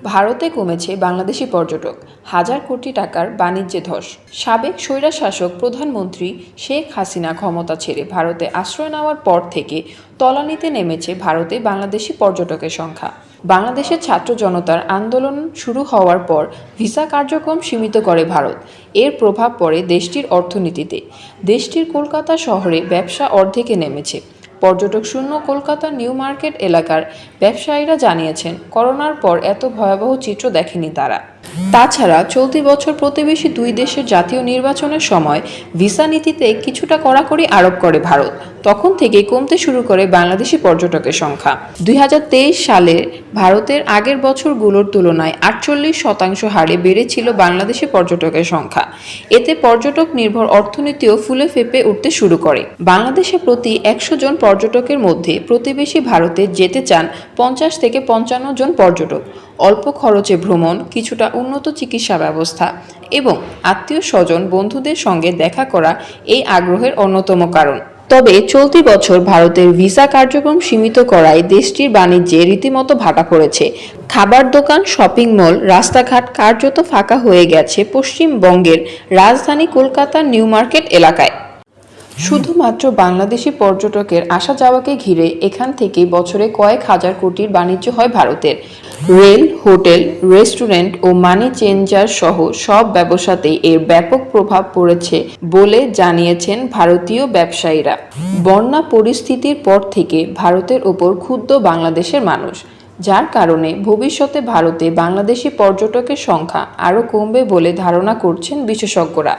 ভারতে কমেছে বাংলাদেশি পর্যটক, হাজার কোটি টাকার বাণিজ্যে ধস। সাবেক স্বৈরশাসক প্রধানমন্ত্রী শেখ হাসিনা ক্ষমতা ছেড়ে ভারতে আশ্রয় নেওয়ার পর থেকে তলানিতে নেমেছে ভারতে বাংলাদেশি পর্যটকের সংখ্যা। বাংলাদেশের ছাত্র জনতার আন্দোলন শুরু হওয়ার পর ভিসা কার্যক্রম সীমিত করে ভারত। এর প্রভাব পড়ে দেশটির অর্থনীতিতে। দেশটির কলকাতা শহরে ব্যবসা অর্ধেকে নেমেছে। পর্যটক শূন্য কলকাতা নিউ মার্কেট এলাকার ব্যবসায়ীরা জানিয়েছেন, করোনার পর এত ভয়াবহ চিত্র দেখেনি তারা। তাছাড়া চলতি বছর প্রতিবেশী দুই দেশের জাতীয় নির্বাচনের সময় ভিসা নীতিতে কিছুটা কড়াকড়ি আরোপ করে ভারত। তখন থেকে কমতে শুরু করে বাংলাদেশি পর্যটকের সংখ্যা। 2023 সালে ভারতের আগের বছরগুলোর তুলনায় 48% হারে বেড়েছিল বাংলাদেশি পর্যটকের সংখ্যা। এতে পর্যটক নির্ভর অর্থনীতিও ফুলে ফেঁপে উঠতে শুরু করে। বাংলাদেশে প্রতি 100 জন পর্যটকের মধ্যে প্রতিবেশী ভারতে যেতে চান 50 থেকে 55 জন পর্যটক। অল্প খরচে ভ্রমণ, কিছুটা উন্নত চিকিৎসা ব্যবস্থা এবং আত্মীয় স্বজন বন্ধুদের সঙ্গে দেখা করা এই আগ্রহের অন্যতম কারণ। তবে চলতি বছর ভারতের ভিসা কার্যক্রম সীমিত করায় দেশটির বাণিজ্যে রীতিমতো ভাটা পড়েছে। খাবার দোকান, শপিং মল, রাস্তাঘাট কার্যত ফাঁকা হয়ে গেছে পশ্চিমবঙ্গের রাজধানী কলকাতার নিউ মার্কেট এলাকায়। শুধুমাত্র বাংলাদেশি পর্যটকের আসা যাওয়াকে ঘিরে এখান থেকে বছরে কয়েক হাজার কোটির বাণিজ্য হয় ভারতের। রেল, হোটেল, রেস্টুরেন্ট ও মানি চেঞ্জার সহ সব ব্যবসাতেই এর ব্যাপক প্রভাব পড়েছে বলে জানিয়েছেন ভারতীয় ব্যবসায়ীরা। বন্যা পরিস্থিতির পর থেকে ভারতের ওপর ক্ষুব্ধ বাংলাদেশের মানুষ, যার কারণে ভবিষ্যতে ভারতে বাংলাদেশি পর্যটকের সংখ্যা আরও কমবে বলে ধারণা করছেন বিশেষজ্ঞরা।